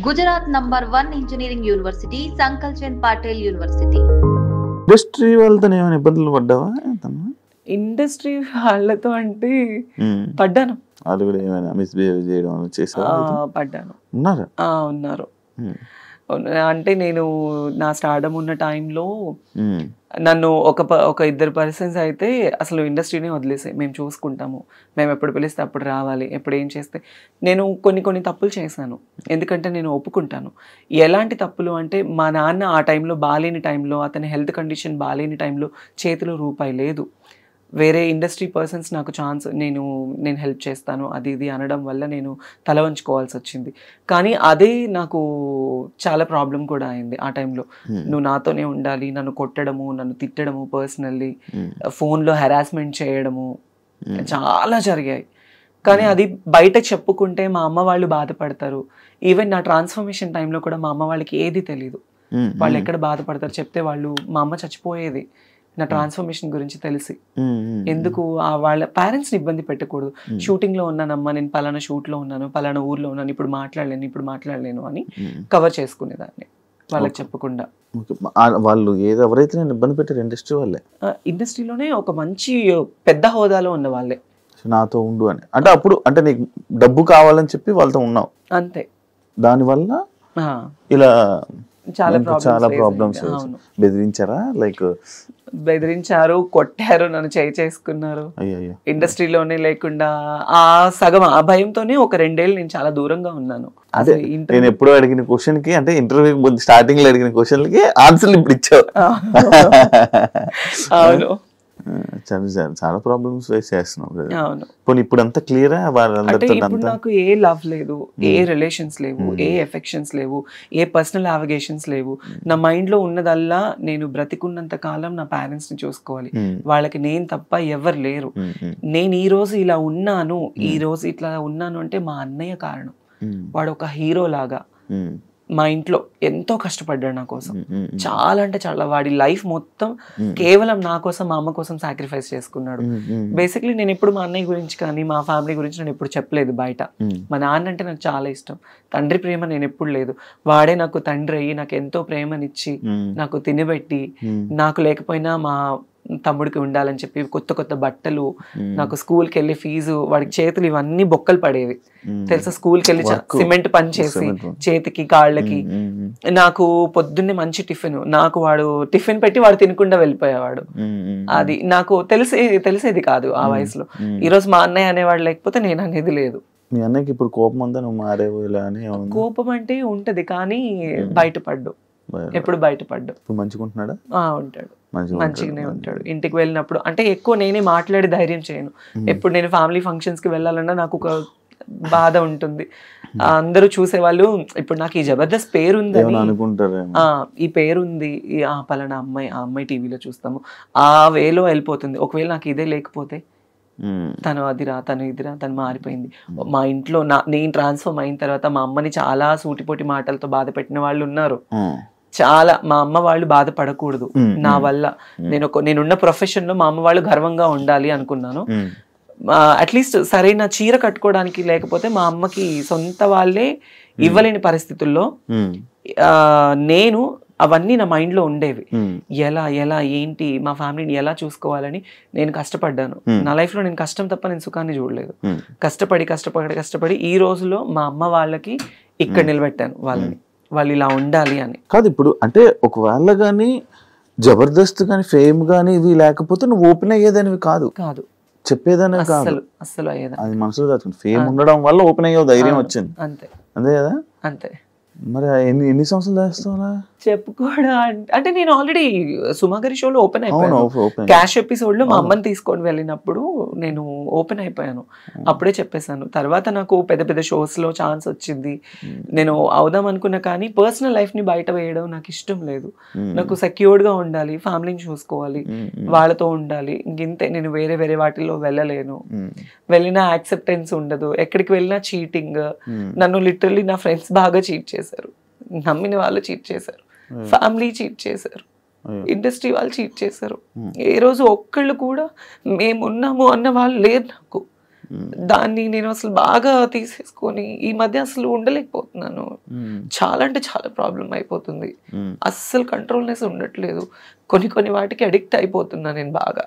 Gujarat number 1 engineering university Sankalchand Patil university. Industry వాళ్ళతో ఏమైనా ఇబ్బందులు పడ్డావా? ఇండస్ట్రీ వాళ్ళతో అంటే పడ్డాను. వాళ్ళు కూడా ఏమైనా మిస్బిహేవ్ చేయడం చేశారు? పడ్డాను. ఉన్నారా? ఉన్నారు. అంటే నేను నా స్టార్డమ్ ఉన్న టైంలో నన్ను ఒక ఇద్దరు పర్సన్స్ అయితే అసలు ఇండస్ట్రీనే వదిలేసాయి, మేము చూసుకుంటాము, మేము ఎప్పుడు పిలిస్తే అప్పుడు రావాలి, ఎప్పుడు ఏం చేస్తే. నేను కొన్ని తప్పులు చేశాను, ఎందుకంటే నేను ఒప్పుకుంటాను. ఎలాంటి తప్పులు అంటే, మా నాన్న ఆ టైంలో బాలేని టైంలో, అతని హెల్త్ కండిషన్ బాలేని టైంలో చేతిలో రూపాయి లేదు. వేరే ఇండస్ట్రీ పర్సన్స్ నాకు నేను హెల్ప్ చేస్తాను అది ఇది అనడం వల్ల నేను తల వంచుకోవాల్సి వచ్చింది. కానీ అదే నాకు చాలా ప్రాబ్లం కూడా అయింది ఆ టైంలో. నువ్వు నాతోనే ఉండాలి, నన్ను కొట్టడము, నన్ను తిట్టడము, పర్సనల్లీ ఫోన్లో హెరాస్మెంట్ చేయడము చాలా జరిగాయి. కానీ అది బయట చెప్పుకుంటే మా అమ్మ వాళ్ళు బాధపడతారు. ఈవెన్ నా ట్రాన్స్ఫర్మేషన్ టైంలో కూడా మా అమ్మ వాళ్ళకి ఏది తెలీదు, వాళ్ళు ఎక్కడ బాధపడతారు చెప్తే. మా అమ్మ చచ్చిపోయేది నా ట్రాన్స్ఫర్మేషన్ గురించి తెలిసి. ఎందుకు వాళ్ళ పేరెంట్స్ని ఇబ్బంది పెట్టకూడదు. షూటింగ్లో ఉన్నానమ్మా, నేను పలానా షూట్లో ఉన్నాను, పలానా ఊర్లో ఉన్నాను, ఇప్పుడు మాట్లాడలేను అని కవర్ చేసుకునేదాన్ని వాళ్ళకి చెప్పకుండా. వాళ్ళు ఎవరైతే నేను ఇబ్బంది పెట్టారు ఇండస్ట్రీ వాళ్ళే, ఇండస్ట్రీలోనే ఒక మంచి పెద్ద హోదాలో ఉన్న వాళ్ళే. నాతో ఉండు అని అంటే, అప్పుడు అంటే నీకు డబ్బు కావాలని చెప్పి వాళ్ళతో ఉన్నావు అంతే. దానివల్ల ఇలా చాలా ప్రాబ్లమ్స్. బెదిరించారా? బెదిరించారు, కొట్టారు, నన్ను చేసుకున్నారు. ఇండస్ట్రీలోనే లేకుండా ఆ భయంతోనే ఒక 2 ఏళ్ళు నేను చాలా దూరంగా ఉన్నాను. అదే నేను ఎప్పుడో అడిగిన క్వశ్చన్ కి, అంటే ఇంటర్వ్యూ స్టార్టింగ్ లో అడిగిన క్వశ్చన్లకి ఆన్సర్లు ఇప్పుడు ఇచ్చావు. అవును, చాలా ప్రాబ్లమ్స్ ఫేస్ చేస్తున్నాం. ఇప్పుడు అంతా క్లియరా? ఇప్పుడు నాకు ఏ లవ్ లేదు, ఏ రిలేషన్స్ లేవు, ఏ ఎఫెక్షన్స్ లేవు, ఏ పర్సనల్ అలిగేషన్స్ లేవు. నా మైండ్ లో ఉన్నదల్లా నేను బ్రతికున్నంత కాలం నా పేరెంట్స్ ని చూసుకోవాలి, వాళ్ళకి నేను తప్ప ఎవరు లేరు. నేను ఈ రోజు ఇలా ఉన్నాను, ఈ రోజు ఇట్లా ఉన్నాను అంటే మా అన్నయ్య కారణం. వాడు ఒక హీరో లాగా మా ఇంట్లో ఎంతో కష్టపడ్డాడు నా కోసం, చాలా అంటే చాలా. వాడి లైఫ్ మొత్తం కేవలం నా కోసం, మా అమ్మ కోసం సాక్రిఫైస్ చేసుకున్నాడు. బేసిక్లీ నేను ఎప్పుడు మా అన్నయ్య గురించి కానీ మా ఫ్యామిలీ గురించి నేను ఎప్పుడు చెప్పలేదు బయట. మా నాన్న అంటే నాకు చాలా ఇష్టం, తండ్రి ప్రేమ నేను ఎప్పుడు లేదు. వాడే నాకు తండ్రి అయ్యి నాకు ఎంతో ప్రేమనిచ్చి, నాకు తినబెట్టి, నాకు లేకపోయినా మా తమ్ముడికి ఉండాలని చెప్పి కొత్త బట్టలు, నాకు స్కూల్కి వెళ్ళి ఫీజు, వాడికి చేతులు ఇవన్నీ బొక్కలు పడేవి తెలుసా. స్కూల్కి వెళ్ళి సిమెంట్ పని చేసి చేతికి కాళ్ళకి, నాకు పొద్దున్నే మంచి టిఫిన్, నాకు వాడు టిఫిన్ పెట్టి వాడు తినకుండా వెళ్ళిపోయేవాడు. అది నాకు తెలిసేది కాదు ఆ వయసులో. ఈరోజు మా అన్నయ్య అనేవాడు లేకపోతే నేను అనేది లేదు. మీ అన్నయ్యకి ఇప్పుడు కోపం ఉందా? నువ్వు మారేవు ఇలా అని? కోపం అంటే ఉంటది, కానీ బయటపడ్డు, ఎప్పుడు బయటపడ్డు. మంచిగా ఉంటున్నాడా? ఉంటాడు, మంచిగానే ఉంటాడు. ఇంటికి వెళ్ళినప్పుడు అంటే ఎక్కువ నేనే మాట్లాడి ధైర్యం చేయను. ఎప్పుడు నేను ఫ్యామిలీ ఫంక్షన్స్ కి వెళ్ళాలన్నా నాకు ఒక బాధ ఉంటుంది. అందరూ చూసేవాళ్ళు ఇప్పుడు నాకు ఈ జబర్దస్త్ పేరు ఉందని అనుకుంటారు, ఈ పేరుంది, ఆ పలానా అమ్మాయి టీవీలో చూస్తాము, ఆ వేలో వెళ్ళిపోతుంది. ఒకవేళ నాకు ఇదే లేకపోతే తను అదిరా, తను ఇదిరా, తను మారిపోయింది. మా ఇంట్లో నేను ట్రాన్స్ఫర్మ్ అయిన తర్వాత మా అమ్మని చాలా సూటిపోటి మాటలతో బాధ పెట్టిన వాళ్ళు ఉన్నారు. చాలా. మా అమ్మ వాళ్ళు బాధపడకూడదు నా వల్ల. నేనున్న ప్రొఫెషన్ లో మా అమ్మ వాళ్ళు గర్వంగా ఉండాలి అనుకున్నాను. అట్లీస్ట్ సరైన చీర కట్టుకోవడానికి లేకపోతే మా అమ్మకి సొంత వాళ్ళే ఇవ్వలేని పరిస్థితుల్లో నేను అవన్నీ నా మైండ్ లో ఉండేవి. ఎలా ఏంటి మా ఫ్యామిలీని ఎలా చూసుకోవాలని నేను కష్టపడ్డాను. నా లైఫ్ లో నేను కష్టం తప్ప నేను సుఖాన్ని చూడలేదు. కష్టపడి ఈ రోజులో మా అమ్మ వాళ్ళకి ఇక్కడ నిలబెట్టాను వాళ్ళని, వాళ్ళు ఇలా ఉండాలి అని. కాదు ఇప్పుడు అంటే ఒకవేళ గానీ జబర్దస్త్ గానీ ఫేమ్ గానీ ఇవి లేకపోతే నువ్వు ఓపెన్ అయ్యేదానివి కాదు, చెప్పేదానివి కాదు, అస్సలు అయ్యేదా. అది మనసులో దాచుకుంది. ఫేమ్ ఉండడం వల్ల ఓపెన్ అయ్యే ధైర్యం వచ్చింది, అంతే కదా. అంతే. మరి ఎన్ని సంవత్సరాలు చేస్తావా? చెప్పుకోవడం అంటే నేను ఆల్రెడీ సుమాగరి షోలో ఓపెన్ అయిపోయాను. క్యాష్ ఎపిసోడ్ లో మా అమ్మని తీసుకొని వెళ్ళినప్పుడు నేను ఓపెన్ అయిపోయాను, అప్పుడే చెప్పేశాను. తర్వాత నాకు పెద్ద షోస్ లో ఛాన్స్ వచ్చింది, నేను అవుదాం అనుకున్నా. కానీ పర్సనల్ లైఫ్ ని బయట వేయడం నాకు ఇష్టం లేదు. నాకు సెక్యూర్డ్ గా ఉండాలి, ఫ్యామిలీని చూసుకోవాలి, వాళ్ళతో ఉండాలి. ఇంతే, నేను వేరే వాటిల్లో వెళ్ళలేను. వెళ్ళినా యాక్సెప్టెన్స్ ఉండదు, ఎక్కడికి వెళ్ళినా చీటింగ్. నన్ను లిటరల్లీ నా ఫ్రెండ్స్ బాగా చీట్ చేశారు, నమ్మిన వాళ్ళు చీట్ చేశారు, ఫ్యామిలీ చీట్ చేశారు, ఇండస్ట్రీ వాళ్ళు చీట్ చేశారు. ఏ రోజు ఒక్కళ్ళు కూడా మేమున్నాము అన్న వాళ్ళు లేరు నాకు. దాన్ని నేను అసలు బాగా తీసేసుకొని ఈ మధ్య అసలు ఉండలేకపోతున్నాను. చాలా అంటే చాలా ప్రాబ్లం అయిపోతుంది. అస్సలు కంట్రోల్నెస్ ఉండట్లేదు. కొన్ని వాటికి అడిక్ట్ అయిపోతున్నా నేను బాగా.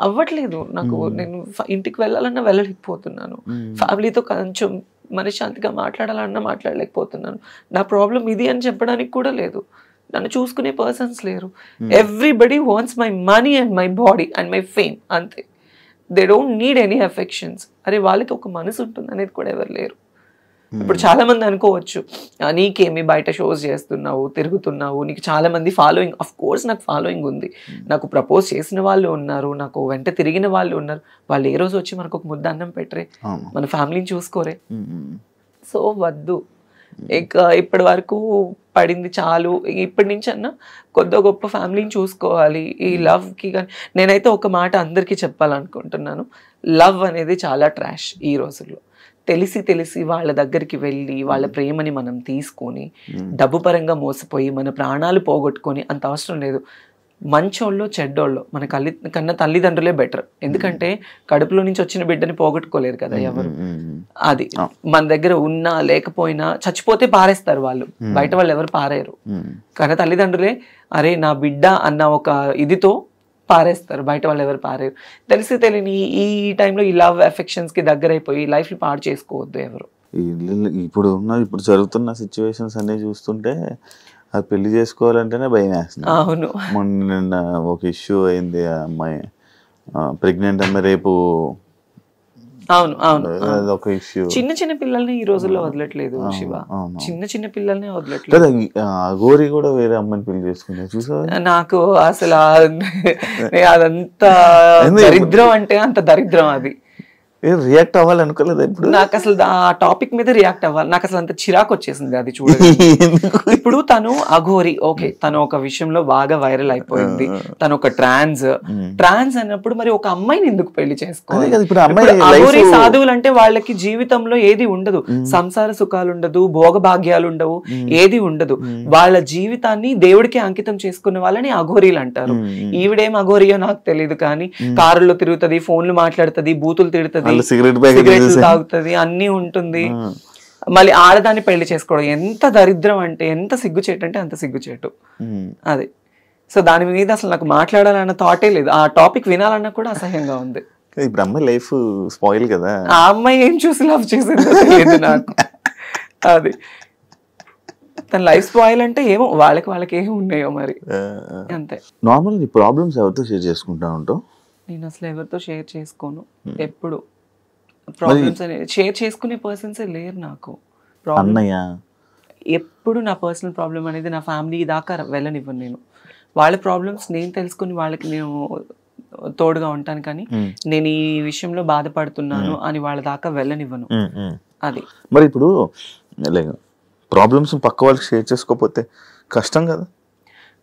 అవ్వట్లేదు నాకు. నేను ఇంటికి వెళ్ళాలన్నా వెళ్ళలేకపోతున్నాను. ఫ్యామిలీతో కొంచెం మనశ్శాంతిగా మాట్లాడాలన్నా మాట్లాడలేకపోతున్నాను. నా ప్రాబ్లం ఇది అని చెప్పడానికి కూడా లేదు. నన్ను చూసుకునే పర్సన్స్ లేరు. Everybody wants my money and my body and my fame, అంతే. They don't need any affections. అరే వాళ్ళకి ఒక మనసు ఉంటుంది అనేది కూడా ఎవరు లేరు. ఇప్పుడు చాలా మంది అనుకోవచ్చు, నీకేమి బయట షోస్ చేస్తున్నావు, తిరుగుతున్నావు, నీకు చాలా మంది ఫాలోయింగ్. అఫ్ కోర్స్ నాకు ఫాలోయింగ్ ఉంది. నాకు ప్రపోజ్ చేసిన వాళ్ళు ఉన్నారు, నాకు వెంట తిరిగిన వాళ్ళు ఉన్నారు. వాళ్ళు ఏ రోజు వచ్చి మనకు ఒక ముద్ద అన్నం పెట్టరే, మన ఫ్యామిలీని చూసుకోరే. సో వద్దు, ఇక ఇప్పటి వరకు పడింది చాలు. ఇప్పటి నుంచి అన్నా కొద్ది గొప్ప ఫ్యామిలీని చూసుకోవాలి. ఈ లవ్కి కానీ నేనైతే ఒక మాట అందరికీ చెప్పాలనుకుంటున్నాను, లవ్ అనేది చాలా ట్రాష్ ఈ రోజుల్లో. తెలిసి వాళ్ళ దగ్గరికి వెళ్ళి వాళ్ళ ప్రేమని మనం తీసుకొని డబ్బు పరంగా మోసపోయి మన ప్రాణాలు పోగొట్టుకొని అంత అవసరం లేదు. మంచోళ్ళు చెడ్డోళ్ళు మన కన్నా తల్లిదండ్రులే బెటర్. ఎందుకంటే కడుపులో నుంచి వచ్చిన బిడ్డని పోగొట్టుకోలేరు కదా ఎవరు. అది మన దగ్గర ఉన్నా లేకపోయినా చచ్చిపోతే పారేస్తారు వాళ్ళు, బయట వాళ్ళు ఎవరు పారేయరు. కానీ తల్లిదండ్రులే అరే నా బిడ్డ అన్న ఒక ఇదితో పారేస్తారు, బయట వాళ్ళు ఎవరు పారేరు. తెలియని ఈ టైంలో ఈ లవ్ అఫెక్షన్స్ కి దగ్గర అయిపోయి లైఫ్ ని పాడు చేసుకోవద్దు ఎవరు. ఇప్పుడు జరుగుతున్న సిచ్యువేషన్స్ అన్ని చూస్తుంటే అది పెళ్లి చేసుకోవాలంటేనే భయం వేస్తుంది. అవును, మొన్న ఒక ఇష్యూ అయింది, ఆ అమ్మాయి ప్రెగ్నెంట్ అమ్మాయి రేపు. అవును ఒక ఇష్యూ. చిన్న పిల్లల్ని ఈ రోజుల్లో వదలట్లేదు శివ, చిన్న పిల్లల్ని వదలట్లేదు. గోరి కూడా వేరే అమ్మాయిని పెళ్లి చేసుకున్నా చూసా. నాకు అసలు అదంతా దరిద్రం అంటే అంత దరిద్రం. అది రియాక్ట్ అవ్వాలి అనుకోలేదు ఇప్పుడు. నాకు అసలు ఆ టాపిక్ మీద రియాక్ట్ అవ్వాలి, నాకు అసలు అంత చిరాకు వచ్చేసింది అది చూడండి. ఇప్పుడు తను అఘోరి, ఓకే, తను ఒక విషయంలో బాగా వైరల్ అయిపోయింది. తను ఒక ట్రాన్స్ అన్నప్పుడు మరి ఒక అమ్మాయిని ఎందుకు పెళ్లి చేసుకోవాలి? అఘోరి సాధువులు అంటే వాళ్ళకి జీవితంలో ఏది ఉండదు, సంసార సుఖాలు ఉండదు, భోగభాగ్యాలు ఉండవు, ఏది ఉండదు. వాళ్ళ జీవితాన్ని దేవుడికి అంకితం చేసుకున్న వాళ్ళని అఘోరీలు అంటారు. ఈవిడేం అఘోరియో నాకు తెలియదు, కానీ కారులో తిరుగుతుంది, ఫోన్లు మాట్లాడుతుంది, బూతులు తిడుతుంది, సిగరెట్లు తాగుతుంది, అన్ని ఉంటుంది. మళ్ళీ ఆడదాన్ని పెళ్లి చేసుకోవడం ఎంత దరిద్రం అంటే, ఎంత సిగ్గుచేటు అంటే అంత సిగ్గుచేటు అది. సో దాని మీద అసలు నాకు మాట్లాడాలన్న థాటే లేదు. ఆ టాపిక్ వినాలన్నా కూడా అసహ్యంగా ఉంది. ఇప్పుడు అమ్మాయి లైఫ్ స్పాయిల్ కదా. ఆ అమ్మాయి ఏం చూసి లవ్ చేసిందో తెలియదు నాకు. అది తన లైఫ్ స్పాయిల్ అంటే ఏమో వాళ్ళకి ఏమి ఉన్నాయో మరి, అంతే. నార్మల్ నీ ప్రాబ్లమ్స్ ఎవరితో షేర్ చేసుకుంటా ఉంటావు? నేను అసలు ఎవరితో షేర్ చేసుకోను. ఎప్పుడు ప్రాబ్లమ్స్ అనేది షేర్ చేసుకునే పర్సన్సే లేరు నాకు. ఎప్పుడు నా పర్సనల్ ప్రాబ్లం అనేది నా ఫ్యామిలీ దాకా వెళ్ళనివ్వను నేను. వాళ్ళ ప్రాబ్లమ్స్ నేను తెలుసుకుని వాళ్ళకి నేను తోడుగా ఉంటాను, కానీ నేను ఈ విషయంలో బాధపడుతున్నాను అని వాళ్ళ దాకా వెళ్ళనివ్వను. అది మరి ఇప్పుడు ప్రాబ్లమ్స్ పక్క వాళ్ళకి షేర్ చేసుకోకపోతే కష్టం కదా,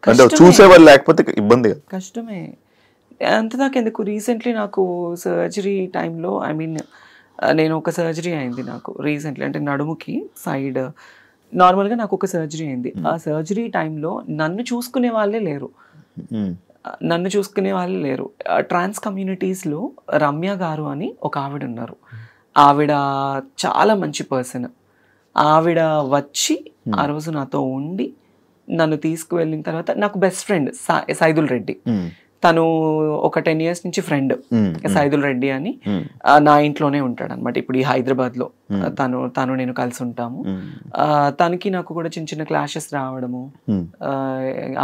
అంటే చూసేవాళ్ళు లేకపోతే ఇబ్బంది. కష్టమే, అంతదాకా ఎందుకు. రీసెంట్లీ నాకు సర్జరీ టైంలో, ఐ మీన్ నేను ఒక సర్జరీ అయింది నాకు రీసెంట్లీ, అంటే నడుముకి సైడ్ నార్మల్గా నాకు ఒక సర్జరీ అయింది. ఆ సర్జరీ టైంలో నన్ను చూసుకునే వాళ్ళే లేరు. ట్రాన్స్ కమ్యూనిటీస్లో రమ్య గారు అని ఒక ఆవిడ ఉన్నారు. ఆవిడ చాలా మంచి పర్సన్. ఆవిడ వచ్చి ఆ రోజు నాతో ఉండి నన్ను తీసుకువెళ్ళిన తర్వాత, నాకు బెస్ట్ ఫ్రెండ్ సైదుల్ రెడ్డి, తను ఒక 10 years నుంచి ఫ్రెండ్, సైదుల్ రెడ్డి అని, నా ఇంట్లోనే ఉంటాడు అనమాట. ఇప్పుడు ఈ హైదరాబాద్ లో తను నేను కలిసి ఉంటాము. తనకి నాకు కూడా చిన్న క్లాషెస్ రావడము,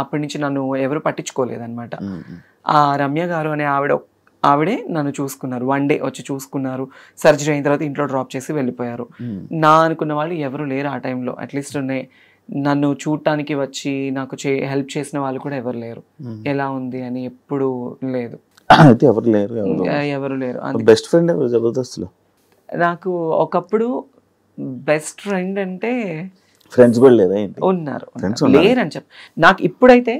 అప్పటి నుంచి నన్ను ఎవరు పట్టించుకోలేదన్నమాట. ఆ రమ్య గారు అనే ఆవిడే నన్ను చూసుకున్నారు. 1 day వచ్చి చూసుకున్నారు. సర్జరీ అయిన తర్వాత ఇంట్లో డ్రాప్ చేసి వెళ్ళిపోయారు. నా అనుకున్న వాళ్ళు ఎవరు లేరు ఆ టైంలో. అట్లీస్ట్ నన్ను చూడటానికి వచ్చి నాకు హెల్ప్ చేసిన వాళ్ళు కూడా ఎవరు లేరు. ఎలా ఉంది అని ఎప్పుడు లేదు, ఎవరు లేరు. బెస్ట్ ఫ్రెండ్ జబర్దస్త్లో నాకు ఒకప్పుడు బెస్ట్ ఫ్రెండ్ అంటే ఫ్రెండ్స్ కూడా లేదా? ఉన్నారు, లేరని చెప్ప. నాకు ఇప్పుడైతే,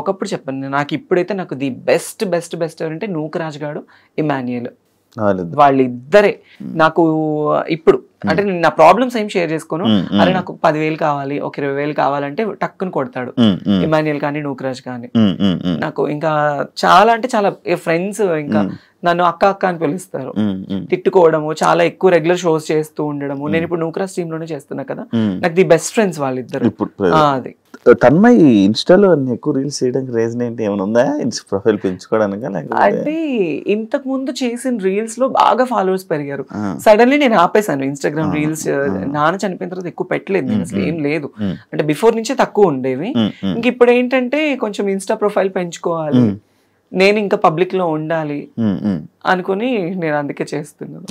ఒకప్పుడు చెప్పాను, నాకు ది బెస్ట్ ఎవరంటే నూకరాజ్ గాడు, ఇమాన్యుయల్, వాళ్ళిద్దరే నాకు ఇప్పుడు. అంటే నేను నా ప్రాబ్లమ్స్ ఏం షేర్ చేసుకోను. అరే నాకు 10,000 కావాలి, ఒక 20,000 కావాలంటే టక్కుని కొడతాడు ఇమాన్యుయల్ కానీ నూకరాజ్ కానీ. నాకు ఇంకా చాలా అంటే చాలా ఫ్రెండ్స్. ఇంకా నన్ను అక్క అక్క అని పిలుస్తారు, తిట్టుకోవడము, చాలా ఎక్కువ రెగ్యులర్ షోస్ చేస్తూ ఉండడము. నేను ఇప్పుడు నూక్రాస్ టీమ్ లోనే చేస్తున్నా కదా, నాకు ది బెస్ట్ ఫ్రెండ్స్ వాళ్ళిద్దరు. అది తన్మయ్ ఇన్స్టాలో ఎక్కువ రీల్స్ చేయడానికి రీజన్ ఏంటి, ఏమైనా ఉందా? ప్రొఫైల్ పెంచుకోవడానికి? అంటే ఇంతకు ముందు చేసిన రీల్స్ లో బాగా ఫాలోవర్స్ పెరిగారు. సడన్లీ నేను ఆపేసాను ఇన్స్టాగ్రామ్ రీల్స్. నాన్న చనిపోయిన తర్వాత ఎక్కువ పెట్టలేదు నేను, అసలు ఏం లేదు. అంటే బిఫోర్ నుంచే తక్కువ ఉండేవి. ఇంక ఇప్పుడు ఏంటంటే కొంచెం ఇన్స్టా ప్రొఫైల్ పెంచుకోవాలి, నేను ఇంకా పబ్లిక్ లో ఉండాలి అనుకుని నేను అందుకే చేస్తున్నాను.